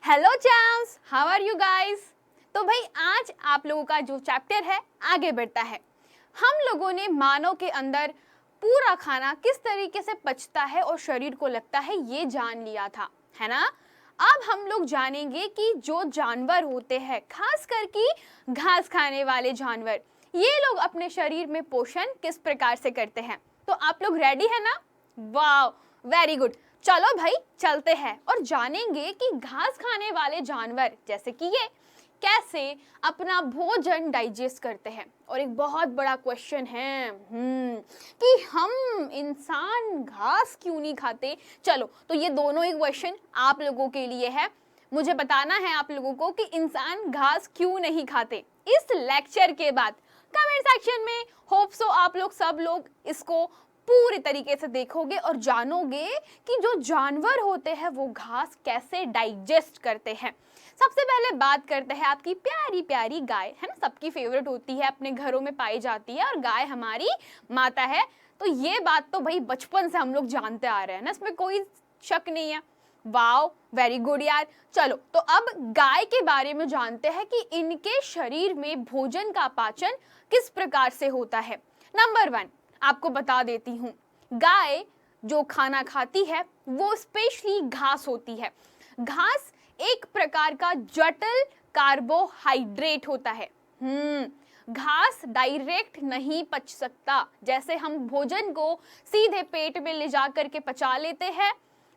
Hello champs, how are you guys. तो भाई आज आप लोगों का जो चैप्टर है आगे बढ़ता है। हम लोगों ने मानव के अंदर पूरा खाना किस तरीके से पचता है और शरीर को लगता है ये जान लिया था, है ना। अब हम लोग जानेंगे कि जो जानवर होते हैं, खास करके घास खाने वाले जानवर, ये लोग अपने शरीर में पोषण किस प्रकार से करते हैं। तो आप लोग रेडी है ना? वाह, वेरी गुड। चलो भाई चलते हैं और जानेंगे कि घास खाने वाले जानवर जैसे कि ये कैसे अपना भोजन डाइजेस्ट करते हैं। और एक बहुत बड़ा क्वेश्चन है कि हम इंसान घास क्यों नहीं खाते। चलो, तो ये दोनों ही क्वेश्चन आप लोगों के लिए है। मुझे बताना है आप लोगों को कि इंसान घास क्यों नहीं खाते। इस लेक्चर के बाद कमेंट सेक्शन में होप सो आप लोग सब लोग इसको पूरी तरीके से देखोगे और जानोगे कि जो जानवर होते हैं वो घास कैसे डाइजेस्ट करते हैं। सबसे पहले बात करते हैं आपकी प्यारी प्यारी गाय, है ना। सबकी फेवरेट होती है, अपने घरों में पाई जाती है और गाय हमारी माता है। तो ये बात तो भाई बचपन से हम लोग जानते आ रहे हैं ना, इसमें कोई शक नहीं है। वाओ, वेरी गुड यार। चलो, तो अब गाय के बारे में जानते हैं कि इनके शरीर में भोजन का पाचन किस प्रकार से होता है। नंबर 1 आपको बता देती हूँ, गाय जो खाना खाती है वो स्पेशली घास होती है। घास एक प्रकार का जटिल कार्बोहाइड्रेट होता है। घास डायरेक्ट नहीं पच सकता। जैसे हम भोजन को सीधे पेट में ले जा करके पचा लेते हैं,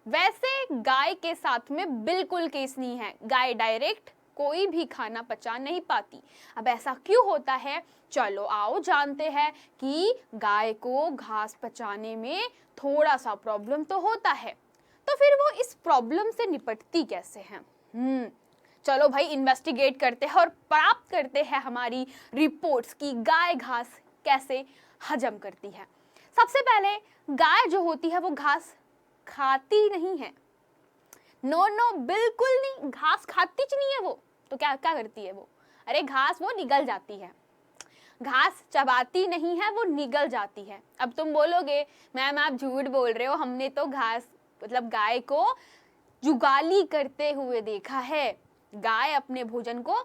वैसे गाय के साथ में बिल्कुल केस नहीं है। गाय डायरेक्ट कोई भी खाना पचा नहीं पाती। अब ऐसा क्यों होता है, चलो आओ जानते हैं कि गाय को घास पचाने में थोड़ा सा प्रॉब्लम तो होता है। तो फिर वो इस प्रॉब्लम से निपटती कैसे हैं? चलो भाई इन्वेस्टिगेट करते हैं और प्राप्त करते हैं हमारी रिपोर्ट्स की गाय घास कैसे हजम करती है। सबसे पहले गाय जो होती है वो घास खाती नहीं है। नो नो, बिल्कुल नहीं, घास खाती च नहीं है वो। तो क्या क्या करती है वो? अरे घास वो निगल जाती है। घास चबाती नहीं है, वो निगल जाती है। अब तुम बोलोगे मैम आप झूठ बोल रहे हो, हमने तो घास मतलब गाय को जुगाली करते हुए देखा है। गाय अपने भोजन को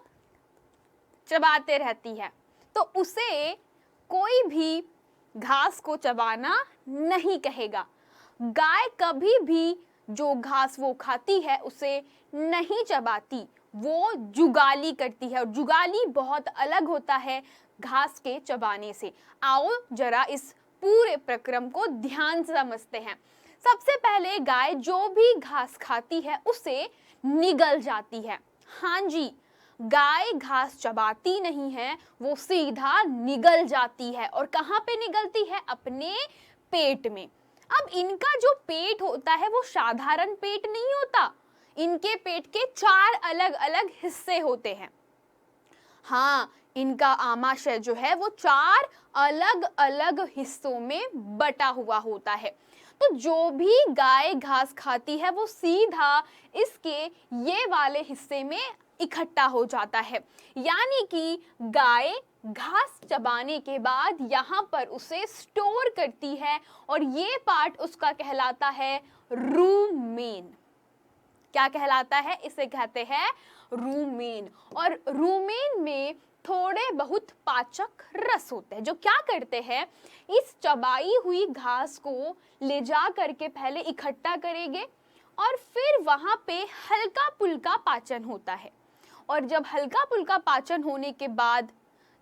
चबाते रहती है, तो उसे कोई भी घास को चबाना नहीं कहेगा। गाय कभी भी जो घास वो खाती है उसे नहीं चबाती, वो जुगाली करती है। और जुगाली बहुत अलग होता है घास के चबाने से। आओ जरा इस पूरे प्रक्रम को ध्यान से समझते हैं। सबसे पहले गाय जो भी घास खाती है उसे निगल जाती है। हाँ जी, गाय घास चबाती नहीं है, वो सीधा निगल जाती है। और कहाँ पे निगलती है? अपने पेट में। अब इनका जो पेट होता है वो साधारण पेट नहीं होता। इनके पेट के 4 अलग अलग हिस्से होते हैं। हाँ, इनका आमाशय जो है वो 4 अलग अलग हिस्सों में बटा हुआ होता है। तो जो भी गाय घास खाती है वो सीधा इसके ये वाले हिस्से में इकट्ठा हो जाता है। यानी कि गाय घास चबाने के बाद यहाँ पर उसे स्टोर करती है और ये पार्ट उसका कहलाता है रूमेन। क्या कहलाता है? इसे कहते हैं रूमेन। और रूमेन में थोड़े बहुत पाचक रस होते हैं जो क्या करते हैं, इस चबाई हुई घास को ले जा करके पहले इकट्ठा करेंगे और फिर वहां पे हल्का पुल्का पाचन होता है। और जब हल्का पुल्का पाचन होने के बाद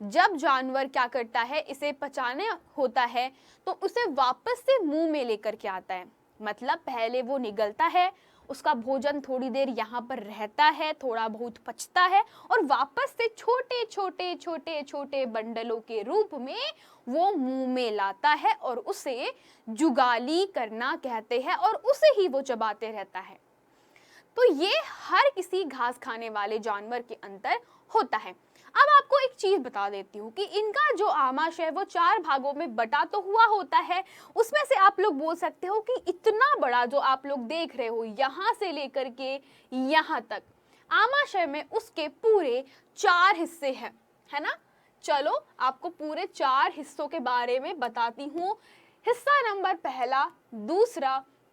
जब जानवर क्या करता है, इसे पचाने होता है, तो उसे वापस से मुंह में लेकर के आता है। मतलब पहले वो निगलता है, उसका भोजन थोड़ी देर यहाँ पर रहता है, थोड़ा बहुत पचता है और वापस से छोटे छोटे छोटे छोटे बंडलों के रूप में वो मुंह में लाता है और उसे जुगाली करना कहते हैं और उसे ही वो चबाते रहता है। तो ये हर किसी घास खाने वाले जानवर के अंदर होता है। अब आपको एक चीज बता देती हूँ कि इनका जो आमाशय है वो 4 भागों में बटा तो हुआ होता है। उसमें से आप लोग बोल सकते हो कि इतना बड़ा जो आप लोग देख रहे हो यहाँ से लेकर के यहाँ तक आमाशय में उसके पूरे 4 हिस्से हैं, है ना। चलो आपको पूरे 4 हिस्सों के बारे में बताती हूँ। हिस्सा नंबर 1, 2,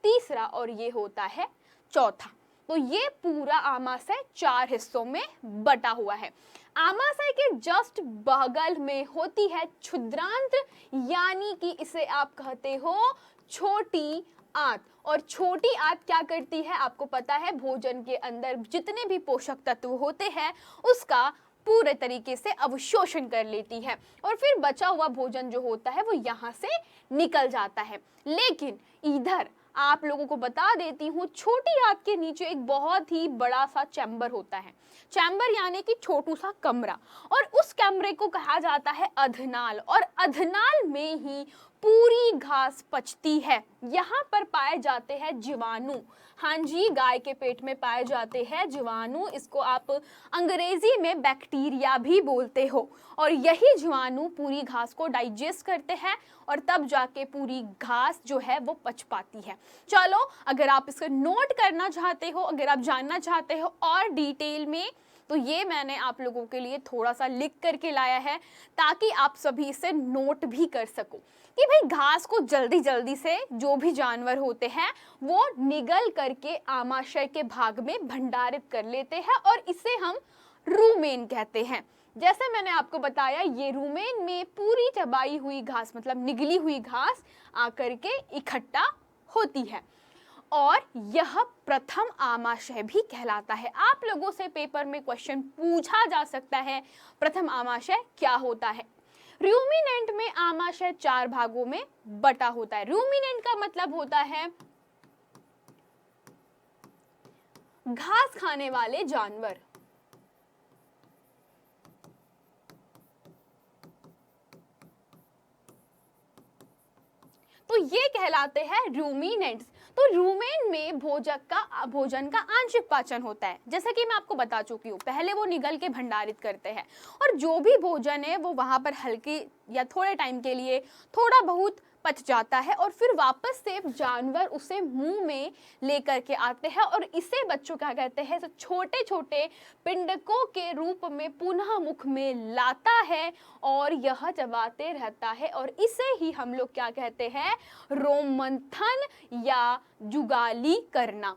3 और ये होता है 4। तो ये पूरा आमाशय 4 हिस्सों में बटा हुआ है। आमाशय के जस्ट बगल में होती है क्षुद्रांत्र, यानी कि इसे आप कहते हो छोटी आंत। और छोटी आंत क्या करती है, आपको पता है, भोजन के अंदर जितने भी पोषक तत्व होते हैं उसका पूरे तरीके से अवशोषण कर लेती है और फिर बचा हुआ भोजन जो होता है वो यहाँ से निकल जाता है। लेकिन इधर आप लोगों को बता देती हूँ, छोटी आंत के नीचे एक बहुत ही बड़ा सा चैम्बर होता है। चैम्बर यानी कि छोटू सा कमरा, और उस कमरे को कहा जाता है अधनाल, और अधनाल में ही पूरी घास पचती है। यहाँ पर पाए जाते हैं जीवाणु। हाँ जी, गाय के पेट में पाए जाते हैं जीवाणु, इसको आप अंग्रेजी में बैक्टीरिया भी बोलते हो। और यही जीवाणु पूरी घास को डाइजेस्ट करते हैं और तब जाके पूरी घास जो है वो पच पाती है। चलो, अगर आप इसको नोट करना चाहते हो, अगर आप जानना चाहते हो और डिटेल में, तो ये मैंने आप लोगों के लिए थोड़ा सा लिख करके लाया है ताकि आप सभी इसे नोट भी कर सको कि भाई घास को जल्दी जल्दी से जो भी जानवर होते हैं वो निगल करके आमाशय के भाग में भंडारित कर लेते हैं और इसे हम रूमेन कहते हैं। जैसे मैंने आपको बताया, ये रूमेन में पूरी चबाई हुई घास, मतलब निगली हुई घास आकर के इकट्ठा होती है और यह प्रथम आमाशय भी कहलाता है। आप लोगों से पेपर में क्वेश्चन पूछा जा सकता है, प्रथम आमाशय क्या होता है। रूमिनेंट में आमाशय 4 भागों में बटा होता है। रूमिनेंट का मतलब होता है घास खाने वाले जानवर। तो ये कहलाते हैं रूमिनेंट्स। तो रूमेन में भोजन का आंशिक पाचन होता है, जैसा कि मैं आपको बता चुकी हूँ। पहले वो निगल के भंडारित करते हैं और जो भी भोजन है वो वहां पर हल्के या थोड़े टाइम के लिए थोड़ा बहुत पच जाता है और फिर वापस से जानवर उसे मुंह में लेकर के आते हैं और इसे बच्चों क्या कहते हैं, तो छोटे छोटे पिंडकों के रूप में पुनः मुख में लाता है और यह चबाते रहता है और इसे ही हम लोग क्या कहते हैं, रोमंथन या जुगाली करना।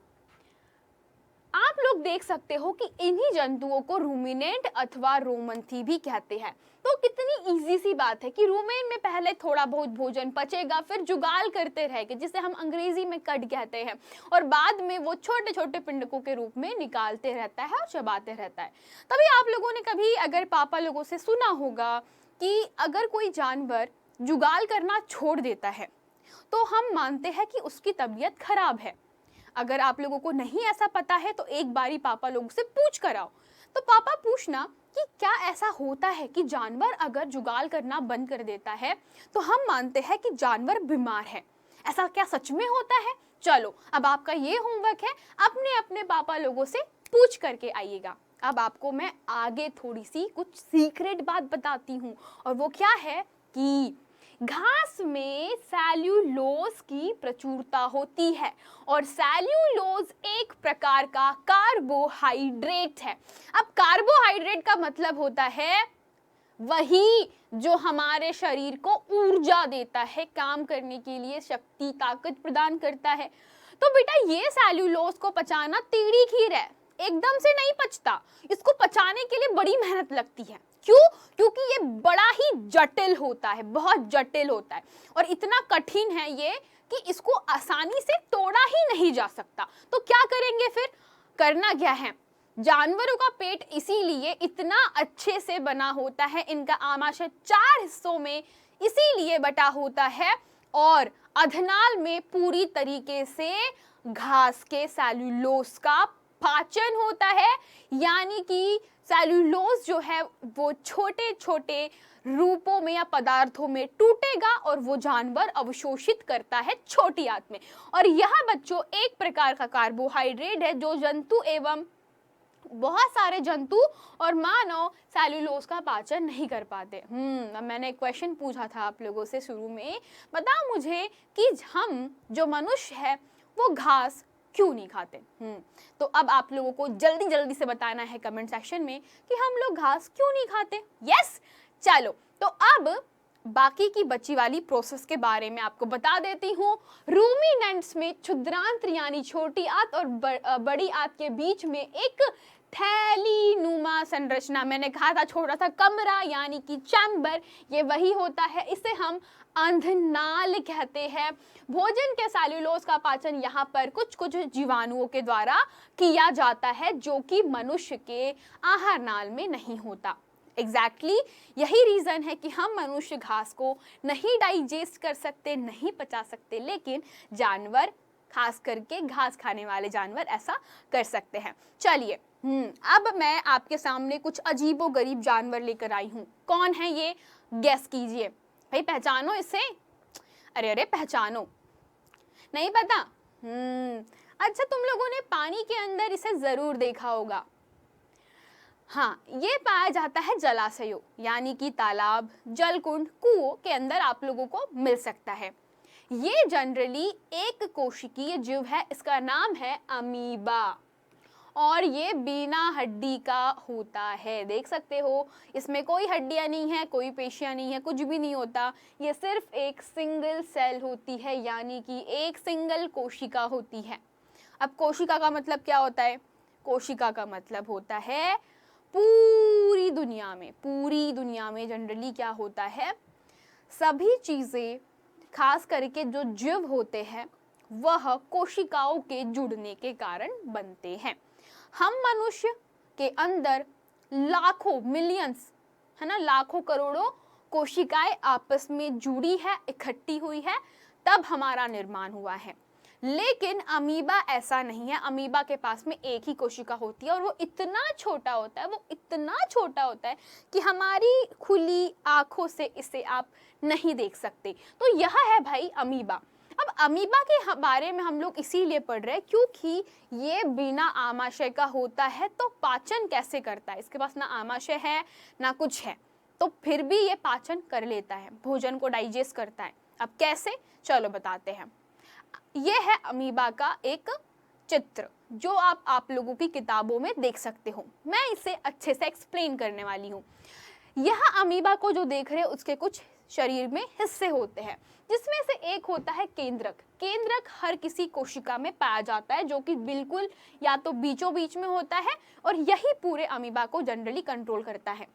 आप लोग देख सकते हो कि इन्हीं जंतुओं को रूमिनेंट अथवा रोमंथी भी कहते हैं। तो कितनी इजी सी बात है कि रूमेन में पहले थोड़ा बहुत भोजन पचेगा, फिर जुगाल करते रहेंगे जिसे हम अंग्रेजी में कड कहते हैं, और बाद में वो छोटे छोटे पिंडकों के रूप में निकालते रहता है और चबाते रहता है। तभी आप लोगों ने कभी अगर पापा लोगों से सुना होगा कि अगर कोई जानवर जुगाल करना छोड़ देता है तो हम मानते हैं कि उसकी तबीयत खराब है। अगर आप लोगों को नहीं ऐसा पता है तो एक बारी पापा लोगों से पूछ कर आओ। तो पापा पूछना कि क्या ऐसा होता है कि जानवर अगर जुगाल करना बंद कर देता है तो हम मानते हैं कि जानवर बीमार है। ऐसा क्या सच में होता है? चलो, अब आपका ये होमवर्क है, अपने अपने पापा लोगों से पूछ करके आइएगा। अब आपको मैं आगे थोड़ी सी कुछ सीक्रेट बात बताती हूँ, और वो क्या है कि घास में सेल्यूलोज की प्रचुरता होती है और सेल्यूलोज एक प्रकार का कार्बोहाइड्रेट है। अब कार्बोहाइड्रेट का मतलब होता है वही जो हमारे शरीर को ऊर्जा देता है, काम करने के लिए शक्ति, ताकत प्रदान करता है। तो बेटा, ये सेल्यूलोज को पचाना टेढ़ी खीर है, एकदम से नहीं पचता। इसको पचाने के लिए बड़ी मेहनत लगती है। क्यों? क्योंकि ये बड़ा ही जटिल होता है, बहुत जटिल होता है और इतना कठिन है ये कि इसको आसानी से तोड़ा ही नहीं जा सकता। तो क्या करेंगे फिर? करना क्या है, जानवरों का पेट इसीलिए इतना अच्छे से बना होता है, इनका आमाशय 4 हिस्सों में इसीलिए बटा होता है और अधनाल में पूरी तरीके से घास के सेल्यूलोज का पाचन होता है, यानी कि सेल्यूलोज जो है वो छोटे छोटे रूपों में या पदार्थों में टूटेगा और वो जानवर अवशोषित करता है छोटी आंत में। और यह बच्चों एक प्रकार का कार्बोहाइड्रेट है जो जंतु एवं बहुत सारे जंतु और मानव सेल्यूलोज का पाचन नहीं कर पाते। मैंने एक क्वेश्चन पूछा था आप लोगों से शुरू में, बताओ मुझे कि हम जो मनुष्य है वो घास क्यों नहीं खाते। तो अब आप लोगों को जल्दी जल्दी से बताना है कमेंट सेक्शन में कि हम लोग घास क्यों नहीं खाते। यस, चलो, तो अब बाकी की बची वाली प्रोसेस के बारे में आपको बता देती हूँ। रूमिनेंट्स में क्षुद्रांत्र यानी छोटी आंत और बड़ी आंत के बीच में एक थैली नुमा संरचना, मैंने कहा था छोटा सा कमरा यानी कि चैम्बर, ये वही होता है। इसे हम अंधनाल कहते हैं। भोजन के सेल्यूलोज का पाचन यहाँ पर कुछ कुछ जीवाणुओं के द्वारा किया जाता है, जो कि मनुष्य के आहार नाल में नहीं होता। एग्जैक्टली यही रीज़न है कि हम मनुष्य घास को नहीं डाइजेस्ट कर सकते, नहीं पचा सकते, लेकिन जानवर, खास करके घास खाने वाले जानवर ऐसा कर सकते हैं। चलिए अब मैं आपके सामने कुछ अजीबो गरीब जानवर लेकर आई हूँ। कौन है ये, गेस कीजिए। भाई पहचानो इसे। अरे अरे पहचानो, नहीं पता? अच्छा, तुम लोगों ने पानी के अंदर इसे जरूर देखा होगा। हाँ, ये पाया जाता है जलाशयों यानी कि तालाब, जलकुंड, कुओं के अंदर आप लोगों को मिल सकता है। ये जनरली एक कोशिकीय जीव है, इसका नाम है अमीबा, और ये बिना हड्डी का होता है। देख सकते हो, इसमें कोई हड्डियां नहीं है, कोई पेशियां नहीं है, कुछ भी नहीं होता। ये सिर्फ एक सिंगल सेल होती है, यानी कि एक सिंगल कोशिका होती है। अब कोशिका का मतलब क्या होता है? कोशिका का मतलब होता है पूरी दुनिया में जनरली क्या होता है, सभी चीज़ें, खास करके जो जीव होते हैं, वह कोशिकाओं के जुड़ने के कारण बनते हैं। हम मनुष्य के अंदर लाखों, मिलियंस, है ना, लाखों करोड़ों कोशिकाएं आपस में जुड़ी है, इकट्ठी हुई है, तब हमारा निर्माण हुआ है। लेकिन अमीबा ऐसा नहीं है। अमीबा के पास में एक ही कोशिका होती है और वो इतना छोटा होता है, कि हमारी खुली आंखों से इसे आप नहीं देख सकते। तो यह है भाई अमीबा। अब अमीबा के बारे में हम लोग इसीलिए पढ़ रहे हैं क्योंकि ये बिना आमाशय का होता है, तो पाचन कैसे करता है? इसके पास ना आमाशय है ना कुछ है, तो फिर भी ये पाचन कर लेता है, भोजन को डाइजेस्ट करता है। अब कैसे, चलो बताते हैं। ये है अमीबा का एक चित्र जो आप लोगों की किताबों में देख सकते हो। मैं इसे अच्छे से एक्सप्लेन करने वाली हूँ। यह अमीबा को जो देख रहे हैं उसके कुछ शरीर में हिस्से होते हैं, जिसमें से एक होता है केंद्रक। केंद्रक हर किसी कोशिका में पाया जाता है, जो कि बिल्कुल या तो बीचों बीच में होता है, और यही पूरे अमीबा को जनरली कंट्रोल करता है।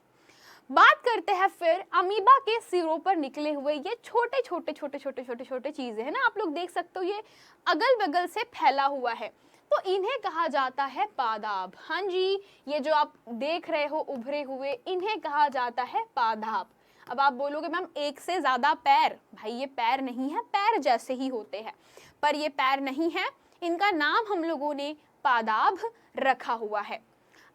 बात करते हैं फिर अमीबा के सिरों पर निकले हुए ये छोटे छोटे चीजें हैं ना, आप लोग देख सकते हो, ये अगल बगल से फैला हुआ है, तो इन्हें कहा जाता है पादाप। हाँ जी, ये जो आप देख रहे हो उभरे हुए, इन्हें कहा जाता है पादाप। अब आप बोलोगे मैम एक से ज्यादा पैर, भाई ये पैर नहीं है, पैर जैसे ही होते हैं, पर ये पैर नहीं है, इनका नाम हम लोगों ने पादाप रखा हुआ है।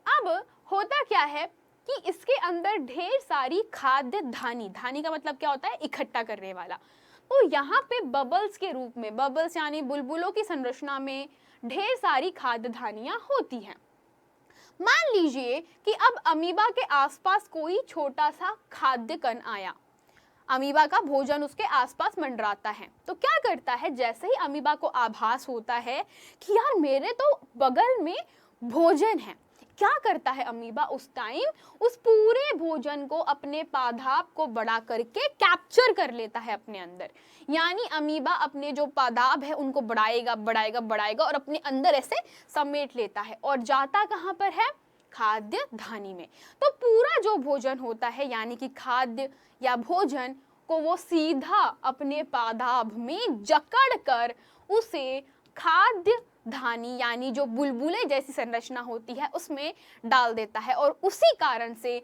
अब होता क्या है कि इसके अंदर ढेर सारी खाद्य धानी, धानी का मतलब क्या होता है, इकट्ठा करने वाला, तो यहाँ पे बबल्स के रूप में, बबल्स यानी बुलबुलों की संरचना में ढेर सारी खाद्य धानियां होती हैं। मान लीजिए कि अब अमीबा के आसपास कोई छोटा सा खाद्य कण आया, अमीबा का भोजन उसके आसपास मंडराता है, तो क्या करता है, जैसे ही अमीबा को आभास होता है कि यार मेरे तो बगल में भोजन है, क्या करता है अमीबा उस टाइम, उस पूरे भोजन को अपने पादाप को बड़ा करके कैप्चर कर लेता है अपने अंदर। यानी अमीबा अपने जो पादाप है उनको बढ़ाएगा और अपने अंदर ऐसे समेट लेता है, और जाता कहाँ पर है, खाद्य धानी में। तो पूरा जो भोजन होता है यानी कि खाद्य या भोजन को वो सीधा अपने पादाप में जकड़ कर उसे खाद्य धानी यानी जो बुलबुले जैसी संरचना होती है उसमें डाल देता है, और उसी कारण से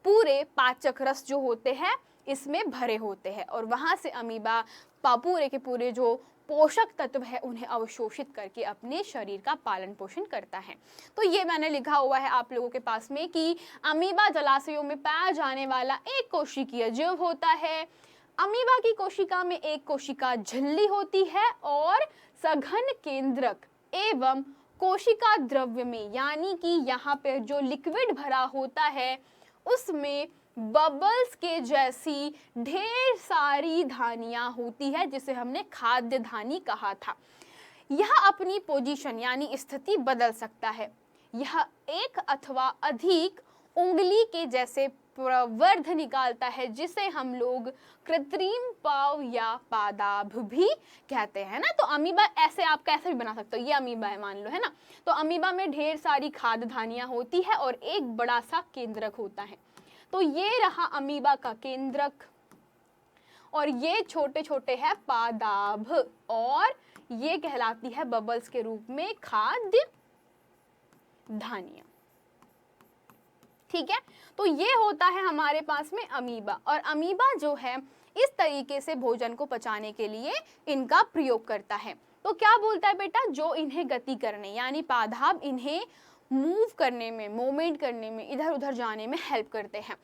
पूरे पाचक रस जो होते हैं इसमें भरे होते हैं, और वहां से अमीबा पूरे के पूरे जो पोषक तत्व है उन्हें अवशोषित करके अपने शरीर का पालन पोषण करता है। तो ये मैंने लिखा हुआ है आप लोगों के पास में कि अमीबा जलाशयों में पाया जाने वाला एक कोशिकीय जीव होता है। अमीबा की कोशिका में एक कोशिका झिल्ली होती है, और सघन केंद्रक एवं कोशिका द्रव्य में यानी कि यहाँ पे जो लिक्विड भरा होता है उसमें बबल्स के जैसी ढेर सारी धानियां होती है, जिसे हमने खाद्य धानी कहा था। यह अपनी पोजीशन यानी स्थिति बदल सकता है। यह एक अथवा अधिक उंगली के जैसे प्रवर्ध निकालता है, जिसे हम लोग कृत्रिम पाव या पादाभ भी कहते हैं ना। तो अमीबा ऐसे आप कैसे भी बना सकते हो, ये अमीबा है मान लो, है ना। तो अमीबा में ढेर सारी खाद्य धानियां होती है और एक बड़ा सा केंद्रक होता है। तो ये रहा अमीबा का केंद्रक, और ये छोटे छोटे है पादाभ, और ये कहलाती है बबल्स के रूप में खाद्य धानियां। ठीक है, तो ये होता है हमारे पास में अमीबा। और अमीबा जो है इस तरीके से भोजन को पचाने के लिए इनका प्रयोग करता है। तो क्या बोलता है बेटा, जो इन्हें गति करने यानी पादाभ इन्हें मूव करने में, मूवमेंट करने में, इधर उधर जाने में हेल्प करते हैं।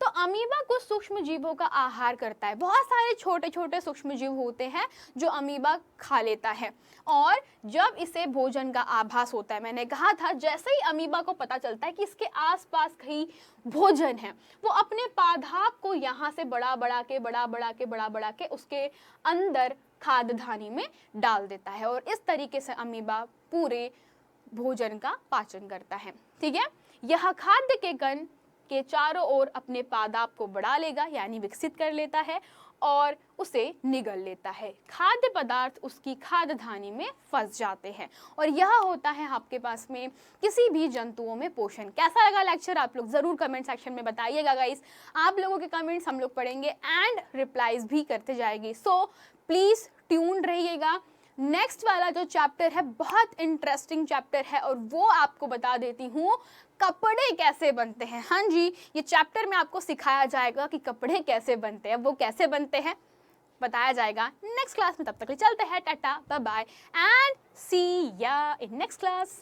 तो अमीबा कुछ सूक्ष्म जीवों का आहार करता है। बहुत सारे छोटे छोटे सूक्ष्म जीव होते हैं जो अमीबा खा लेता है, और जब इसे भोजन का आभास होता है, मैंने कहा था जैसे ही अमीबा को पता चलता है कि इसके आसपास कहीं भोजन है, वो अपने पादाभ को यहाँ से बड़ा बड़ा के उसके अंदर खाद्य धानी में डाल देता है, और इस तरीके से अमीबा पूरे भोजन का पाचन करता है। ठीक है, यह खाद्य के कण के चारों ओर अपने पादाभ को बढ़ा लेगा यानी विकसित कर लेता है और उसे निगल लेता है। खाद्य पदार्थ उसकी खाद्य धानी में फंस जाते हैं, और यह होता है आपके पास में किसी भी जंतुओं में पोषण। कैसा लगा लेक्चर, आप लोग जरूर कमेंट सेक्शन में बताइएगा गाइस। आप लोगों के कमेंट्स हम लोग पढ़ेंगे एंड रिप्लाईज भी करते जाएंगे, सो प्लीज ट्यून रहिएगा। नेक्स्ट वाला जो चैप्टर है बहुत इंटरेस्टिंग चैप्टर है, और वो आपको बता देती हूँ कपड़े कैसे बनते हैं। हाँ जी, ये चैप्टर में आपको सिखाया जाएगा कि कपड़े कैसे बनते हैं, वो कैसे बनते हैं बताया जाएगा नेक्स्ट क्लास में। तब तक चलते हैं, टाटा बाय बाय एंड सी या इन नेक्स्ट क्लास।